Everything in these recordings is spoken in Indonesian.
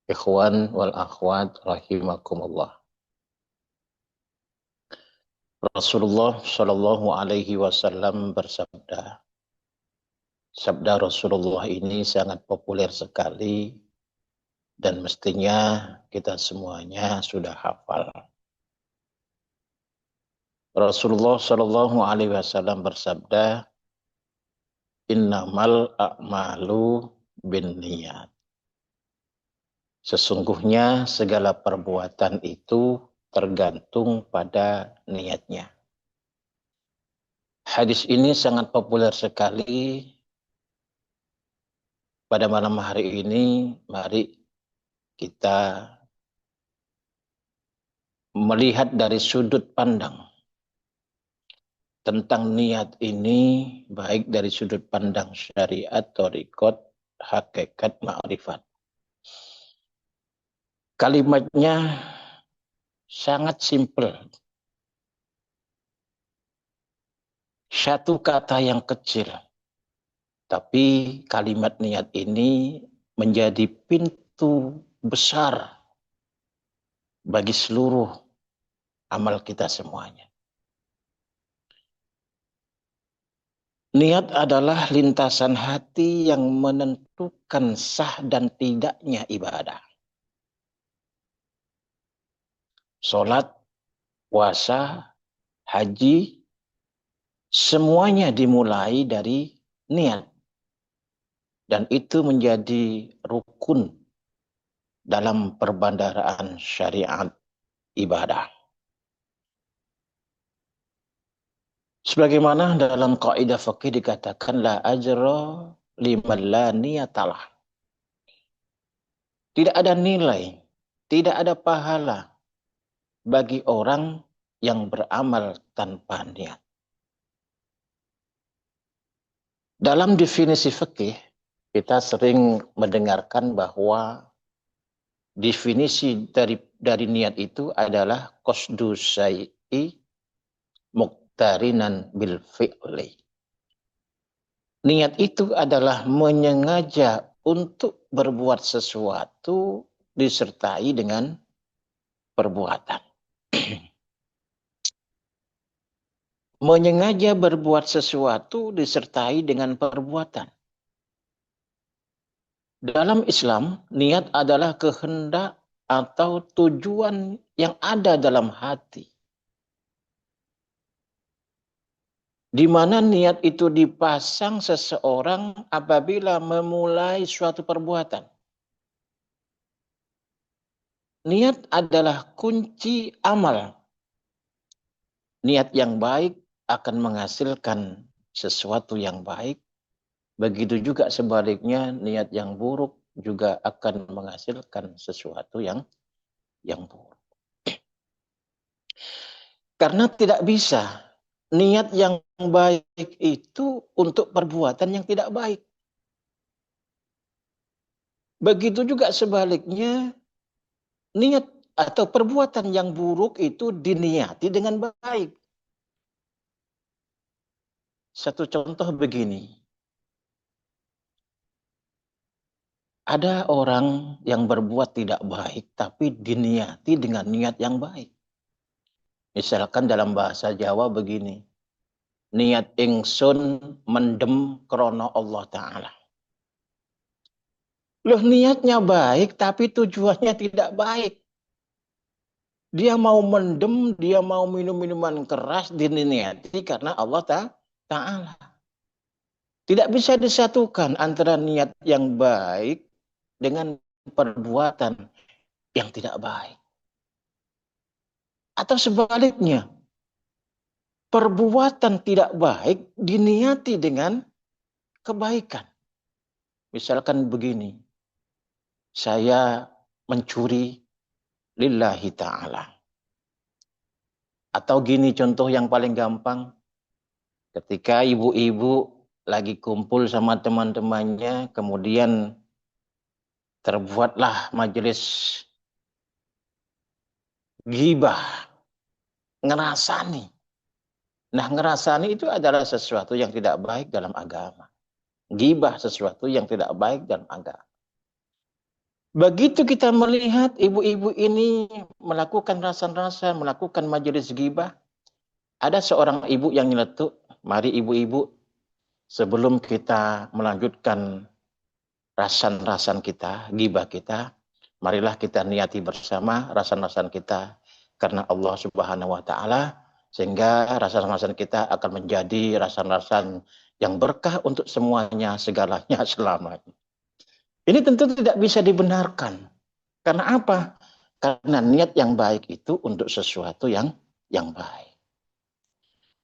Ikhwan wal akhwat rahimakumullah. Rasulullah Shallallahu Alaihi Wasallam bersabda. Sabda Rasulullah ini sangat populer sekali dan mestinya kita semuanya sudah hafal. Rasulullah Shallallahu Alaihi Wasallam bersabda, Innamal a'malu binniyat. Sesungguhnya segala perbuatan itu tergantung pada niatnya. Hadis ini sangat populer sekali. Pada malam hari ini, mari kita melihat dari sudut pandang tentang niat ini, baik dari sudut pandang syariat, thariqat, hakikat, ma'rifat. Kalimatnya sangat simpel. Satu kata yang kecil. Tapi kalimat niat ini menjadi pintu besar bagi seluruh amal kita semuanya. Niat adalah lintasan hati yang menentukan sah dan tidaknya ibadah. Salat, puasa, haji, semuanya dimulai dari niat. Dan itu menjadi rukun dalam perbandaraan syariat ibadah. Sebagaimana dalam kaidah fikih dikatakan la ajra liman la niyatalah. Tidak ada nilai, tidak ada pahala bagi orang yang beramal tanpa niat. Dalam definisi fikih, kita sering mendengarkan bahwa definisi dari niat itu adalah qasdu syai'i muqtarinan bil fi'li. Niat itu adalah menyengaja untuk berbuat sesuatu disertai dengan perbuatan. Menyengaja berbuat sesuatu disertai dengan perbuatan. Dalam Islam, niat adalah kehendak atau tujuan yang ada dalam hati. Di mana niat itu dipasang seseorang apabila memulai suatu perbuatan. Niat adalah kunci amal. Niat yang baik akan menghasilkan sesuatu yang baik. Begitu juga sebaliknya, niat yang buruk juga akan menghasilkan sesuatu yang buruk. Karena tidak bisa niat yang baik itu untuk perbuatan yang tidak baik. Begitu juga sebaliknya, niat atau perbuatan yang buruk itu diniati dengan baik. Satu contoh begini. Ada orang yang berbuat tidak baik tapi diniati dengan niat yang baik. Misalkan dalam bahasa Jawa begini. Niat ingsun mendem krono Allah Ta'ala. Loh, niatnya baik tapi tujuannya tidak baik. Dia mau mendem, dia mau minum minuman keras diniati karena Allah Ta'ala. Tidak bisa disatukan antara niat yang baik dengan perbuatan yang tidak baik. Atau sebaliknya, perbuatan tidak baik diniati dengan kebaikan. Misalkan begini, saya mencuri lillahi ta'ala. Atau gini contoh yang paling gampang, ketika ibu-ibu lagi kumpul sama teman-temannya, kemudian terbuatlah majelis ghibah, ngerasani. Nah, ngerasani itu adalah sesuatu yang tidak baik dalam agama. Ghibah sesuatu yang tidak baik dalam agama. Begitu kita melihat ibu-ibu ini melakukan rasan-rasan, melakukan majelis ghibah, ada seorang ibu yang nyeletuk, mari ibu-ibu sebelum kita melanjutkan rasan-rasan kita, ghibah kita, marilah kita niati bersama rasan-rasan kita karena Allah Subhanahu wa taala, sehingga rasan-rasan kita akan menjadi rasan-rasan yang berkah untuk semuanya, segalanya, selamanya. Ini tentu tidak bisa dibenarkan. Karena apa? Karena niat yang baik itu untuk sesuatu yang baik.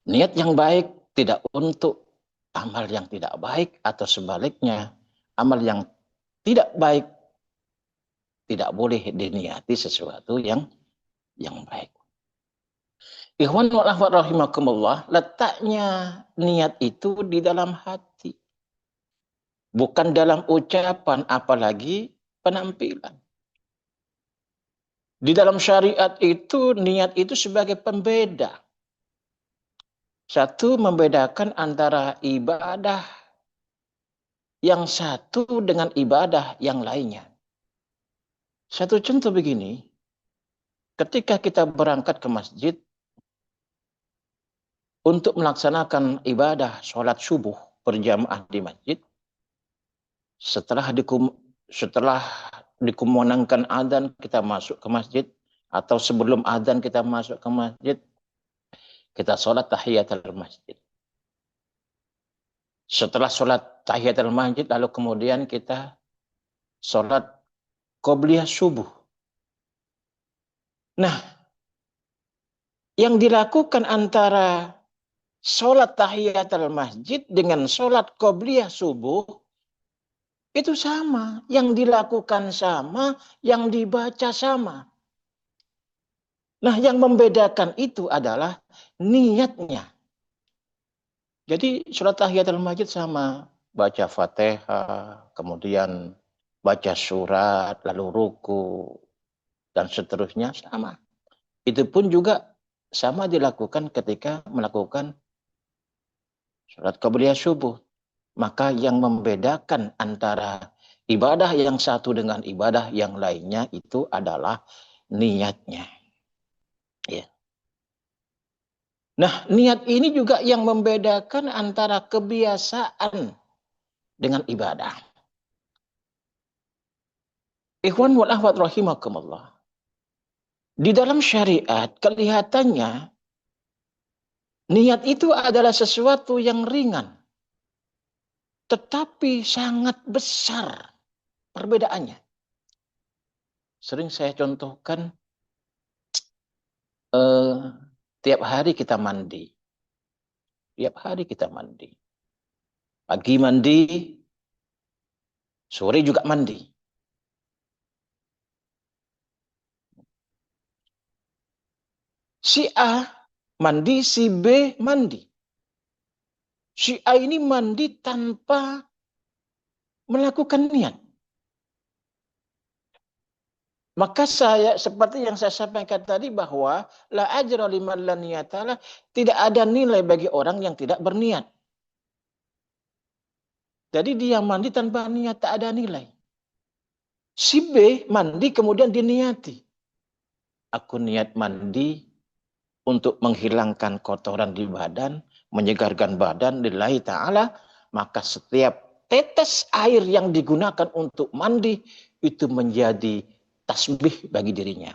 Niat yang baik tidak untuk amal yang tidak baik, atau sebaliknya, amal yang tidak baik tidak boleh diniati sesuatu yang baik. Ikhwan wal akhwat rahimakumullah, letaknya niat itu di dalam hati. Bukan dalam ucapan, apalagi penampilan. Di dalam syariat itu, niat itu sebagai pembeda. Satu, membedakan antara ibadah yang satu dengan ibadah yang lainnya. Satu contoh begini, ketika kita berangkat ke masjid untuk melaksanakan ibadah sholat subuh berjamaah di masjid, setelah dikumandangkan adzan kita masuk ke masjid, atau sebelum adzan kita masuk ke masjid, kita sholat tahiyatul masjid. Setelah sholat tahiyatul masjid, lalu kemudian kita sholat qobliyah subuh. Nah, yang dilakukan antara sholat tahiyatul masjid dengan sholat qobliyah subuh itu sama, yang dilakukan sama, yang dibaca sama. Nah, yang membedakan itu adalah niatnya. Jadi sholat tahiyatul masjid sama, baca Fatihah, kemudian baca surat, lalu ruku, dan seterusnya sama. Itu pun juga sama dilakukan ketika melakukan sholat qobliyah subuh. Maka yang membedakan antara ibadah yang satu dengan ibadah yang lainnya itu adalah niatnya. Ya. Nah, niat ini juga yang membedakan antara kebiasaan dengan ibadah. Ikhwan wal akhwat rahimakumullah. Di dalam syariat kelihatannya niat itu adalah sesuatu yang ringan, tetapi sangat besar perbedaannya. Sering saya contohkan, tiap hari kita mandi. Tiap hari kita mandi. Pagi mandi, sore juga mandi. Si A mandi, si B mandi. Si A ini mandi tanpa melakukan niat. Maka saya, seperti yang saya sampaikan tadi, bahwa la ajra liman la niyatalah, tidak ada nilai bagi orang yang tidak berniat. Jadi dia mandi tanpa niat, tak ada nilai. Si B mandi kemudian diniati. Aku niat mandi untuk menghilangkan kotoran di badan, menyegarkan badan lillahi ta'ala, maka setiap tetes air yang digunakan untuk mandi itu menjadi tasbih bagi dirinya.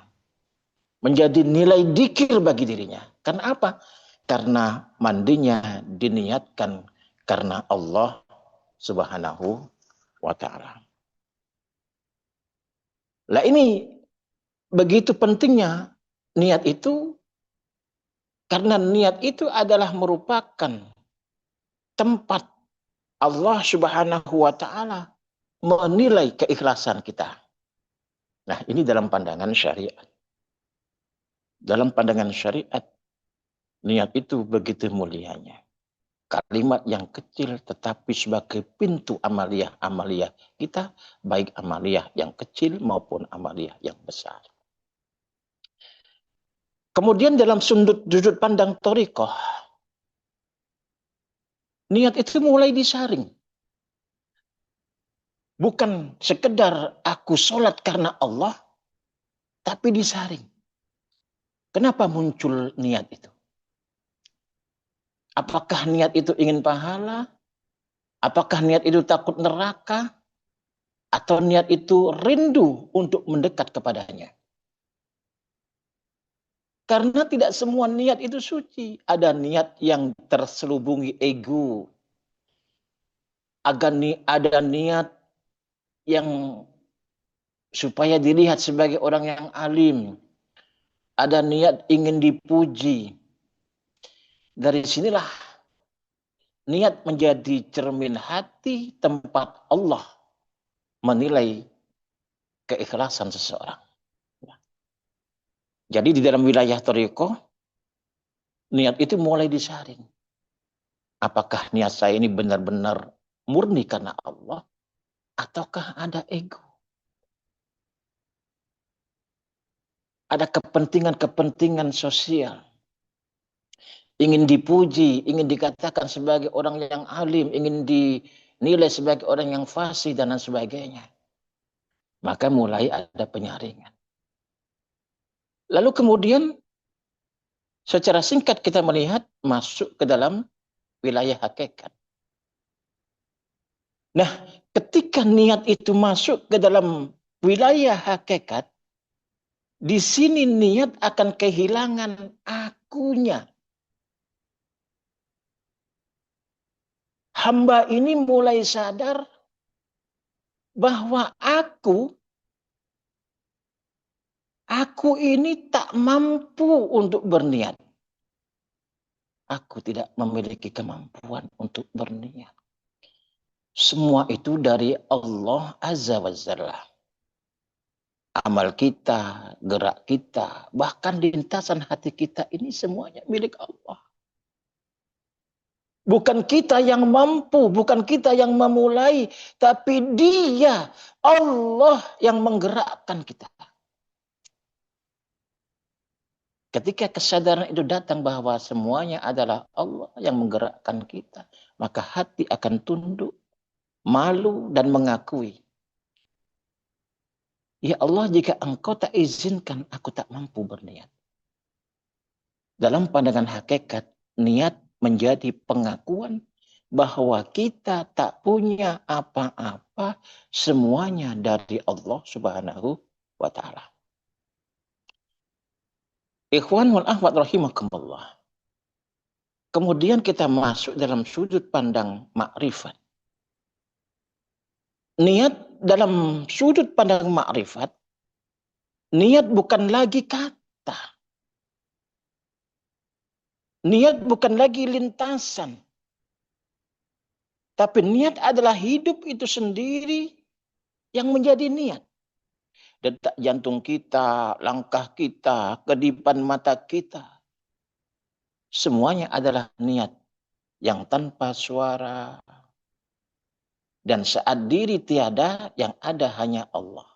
Menjadi nilai dzikir bagi dirinya. Karena apa? Karena mandinya diniatkan karena Allah Subhanahu wa ta'ala. Lah ini begitu pentingnya niat itu, karena niat itu adalah merupakan tempat Allah Subhanahu wa ta'ala menilai keikhlasan kita. Nah, ini dalam pandangan syariat. Dalam pandangan syariat, niat itu begitu mulianya. Kalimat yang kecil tetapi sebagai pintu amaliyah kita, baik amaliyah yang kecil maupun amaliyah yang besar. Kemudian dalam sudut pandang thariqah, niat itu mulai disaring. Bukan sekedar aku sholat karena Allah, tapi disaring. Kenapa muncul niat itu? Apakah niat itu ingin pahala? Apakah niat itu takut neraka? Atau niat itu rindu untuk mendekat kepadanya? Karena tidak semua niat itu suci. Ada niat yang terselubungi ego. Ada niat yang supaya dilihat sebagai orang yang alim. Ada niat ingin dipuji. Dari sinilah niat menjadi cermin hati tempat Allah menilai keikhlasan seseorang. Jadi di dalam wilayah thariqah, niat itu mulai disaring. Apakah niat saya ini benar-benar murni karena Allah, ataukah ada ego? Ada kepentingan-kepentingan sosial. Ingin dipuji, ingin dikatakan sebagai orang yang alim, ingin dinilai sebagai orang yang fasih dan lain sebagainya. Maka mulai ada penyaringan. Lalu kemudian secara singkat kita melihat masuk ke dalam wilayah hakikat. Nah, ketika niat itu masuk ke dalam wilayah hakikat, di sini niat akan kehilangan akunya. Hamba ini mulai sadar bahwa aku ini tak mampu untuk berniat. Aku tidak memiliki kemampuan untuk berniat. Semua itu dari Allah Azza wa Jalla. Amal kita, gerak kita, bahkan lintasan hati kita ini semuanya milik Allah. Bukan kita yang mampu, bukan kita yang memulai, tapi Dia, Allah yang menggerakkan kita. Ketika kesadaran itu datang bahwa semuanya adalah Allah yang menggerakkan kita, maka hati akan tunduk, malu, dan mengakui. Ya Allah, jika Engkau tak izinkan, aku tak mampu berniat. Dalam pandangan hakikat, niat menjadi pengakuan bahwa kita tak punya apa-apa, semuanya dari Allah Subhanahu wa Ta'ala. Ikhwan wal akhwat rahimakumullah. Kemudian kita masuk dalam sudut pandang makrifat. Niat dalam sudut pandang makrifat, niat bukan lagi kata. Niat bukan lagi lintasan. Tapi niat adalah hidup itu sendiri yang menjadi niat. Detak jantung kita, langkah kita, kedipan mata kita. Semuanya adalah niat yang tanpa suara. Dan saat diri tiada, yang ada hanya Allah.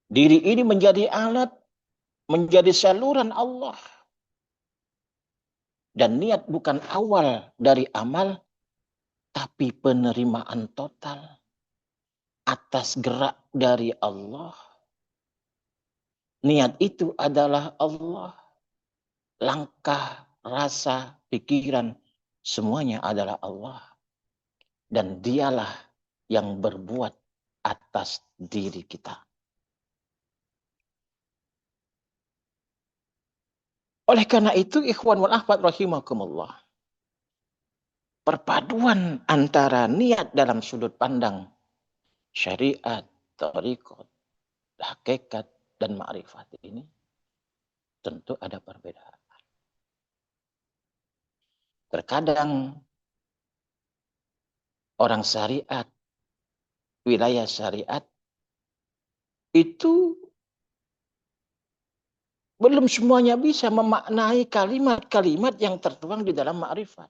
Diri ini menjadi alat, menjadi saluran Allah. Dan niat bukan awal dari amal, tapi penerimaan total atas gerak dari Allah. Niat itu adalah Allah. Langkah, rasa, pikiran, semuanya adalah Allah. Dan Dialah yang berbuat atas diri kita. Oleh karena itu, ikhwan wal akhwat rahimakumullah, perpaduan antara niat dalam sudut pandang syariat, thariqat, hakikat, dan ma'rifat ini tentu ada perbedaan. Terkadang orang syariat, wilayah syariat, itu belum semuanya bisa memaknai kalimat-kalimat yang tertuang di dalam ma'rifat.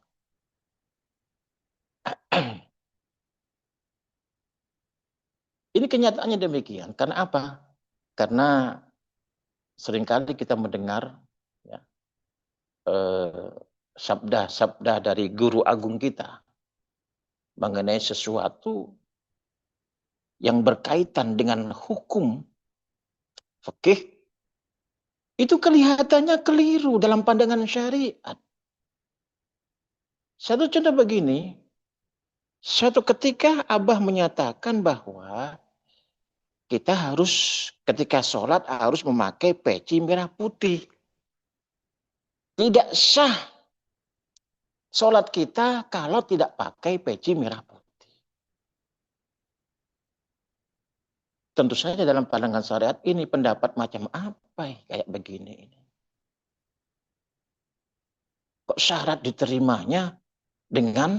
Ini kenyataannya demikian. Karena apa? Karena seringkali kita mendengar ya, sabda-sabda dari guru agung kita mengenai sesuatu yang berkaitan dengan hukum fikih, itu kelihatannya keliru dalam pandangan syariat. Satu contoh begini, suatu ketika Abah menyatakan bahwa kita harus ketika sholat harus memakai peci merah putih. Tidak sah sholat kita kalau tidak pakai peci merah putih. Tentu saja dalam pandangan syariat ini pendapat macam apa kayak begini ini. Kok syarat diterimanya dengan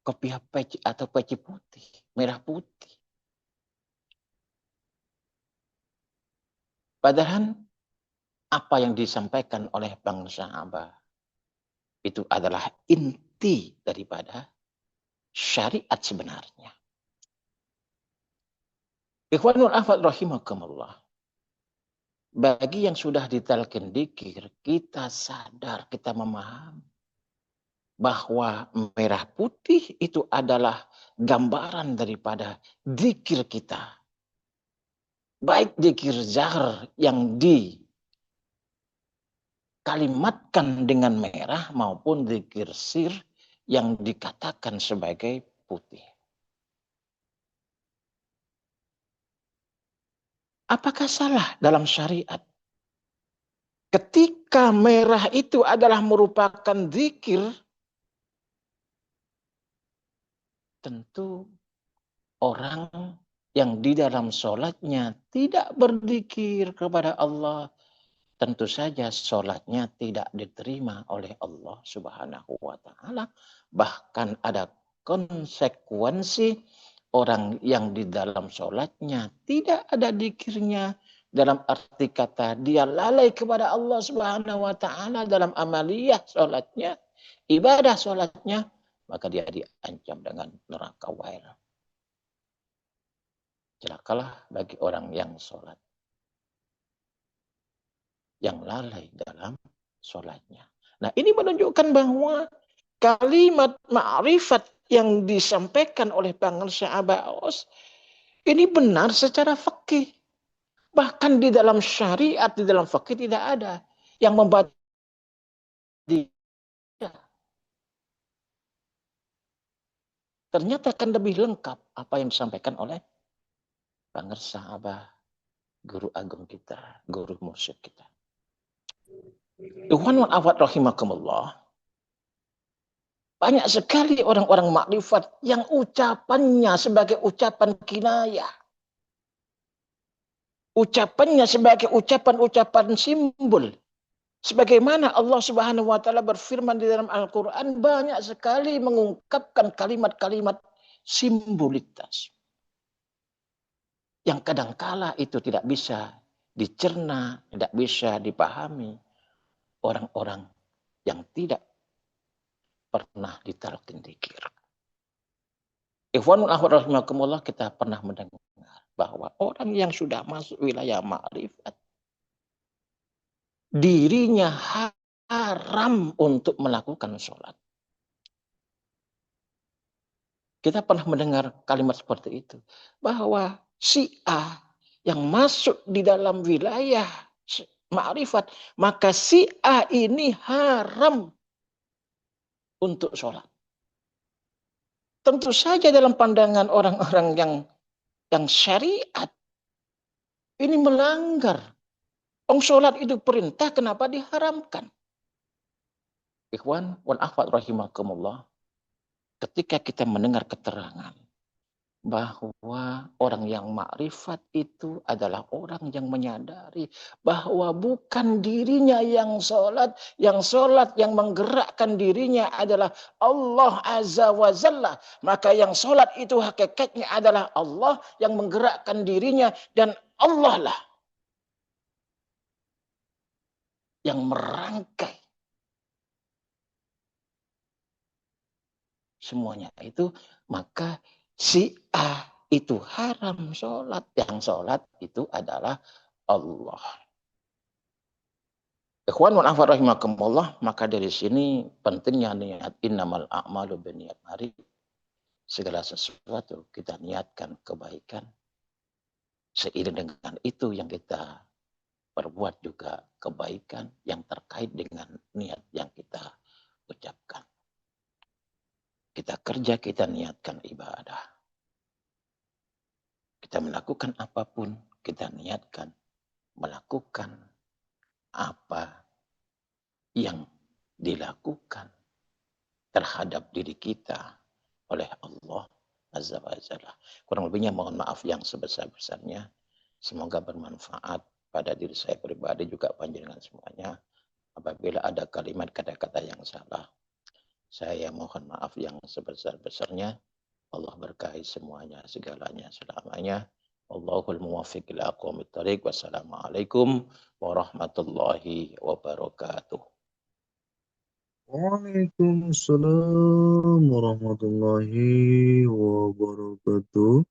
kopiah peci atau peci putih, merah putih. Padahal apa yang disampaikan oleh bangsa Abah itu adalah inti daripada syariat sebenarnya. Ikhwanul akhwat rahimakumullah. Bagi yang sudah ditalkin dzikir, kita sadar, kita memahami bahwa merah putih itu adalah gambaran daripada dzikir kita. Baik dzikir zahar yang dikalimatkan dengan merah maupun dzikir sir yang dikatakan sebagai putih. Apakah salah dalam syariat? Ketika merah itu adalah merupakan dzikir, tentu orang yang di dalam sholatnya tidak berzikir kepada Allah, tentu saja sholatnya tidak diterima oleh Allah Subhanahu wa Ta'ala. Bahkan ada konsekuensi orang yang di dalam sholatnya tidak ada zikirnya, dalam arti kata dia lalai kepada Allah Subhanahu wa Ta'ala dalam amaliyah sholatnya, ibadah sholatnya, maka dia diancam dengan neraka wail. Celakalah bagi orang yang sholat, yang lalai dalam sholatnya. Nah, ini menunjukkan bahwa kalimat ma'rifat yang disampaikan oleh bangsa Abbas ini benar secara fikih. Bahkan di dalam syariat, di dalam fikih tidak ada yang membaca. Ternyata akan lebih lengkap apa yang disampaikan oleh bangsa Abah, guru agung kita, guru mursyid kita. Tuhan wa'afat rahimakumullah. Banyak sekali orang-orang makrifat yang ucapannya sebagai ucapan kinayah. Ucapannya sebagai ucapan-ucapan simbol. Sebagaimana Allah Subhanahu wa Ta'ala berfirman di dalam Al-Quran, banyak sekali mengungkapkan kalimat-kalimat simbolitas. Yang kadangkala itu tidak bisa dicerna, tidak bisa dipahami orang-orang yang tidak pernah ditalkin dzikir. Ikhwanul akhwat rahimakumullah, kita pernah mendengar bahwa orang yang sudah masuk wilayah ma'rifat, dirinya haram untuk melakukan sholat. Kita pernah mendengar kalimat seperti itu. Bahwa si A yang masuk di dalam wilayah ma'rifat, maka si A ini haram untuk sholat. Tentu saja dalam pandangan orang-orang yang syariat, ini melanggar. Sholat itu perintah, kenapa diharamkan? Ikhwan wal akhwat rahimakumullah, ketika kita mendengar keterangan bahwa orang yang makrifat itu adalah orang yang menyadari bahwa bukan dirinya yang sholat yang menggerakkan dirinya adalah Allah Azza wa Jalla. Maka yang sholat itu hakikatnya adalah Allah yang menggerakkan dirinya, dan Allah lah yang merangkai semuanya itu. Maka si A itu haram sholat. Yang sholat itu adalah Allah. Ikhwan wal akhwat rahimakumullah, maka dari sini pentingnya niat, innamal a'malu binniyat. Mari segala sesuatu kita niatkan kebaikan. Seiring dengan itu yang kita perbuat juga kebaikan yang terkait dengan niat yang kita ucapkan. Kita kerja, kita niatkan ibadah. Kita melakukan apapun, kita niatkan melakukan apa yang dilakukan terhadap diri kita oleh Allah Azza wa Jalla. Kurang lebihnya mohon maaf yang sebesar-besarnya. Semoga bermanfaat pada diri saya pribadi juga panjenengan semuanya. Apabila ada kalimat kata-kata yang salah, saya mohon maaf yang sebesar-besarnya. Allah berkahi semuanya, segalanya, selamanya. Wallahul muwaffiq ila aqwamit thariq. Wassalamualaikum warahmatullahi wabarakatuh. Waalaikumsalam warahmatullahi wabarakatuh.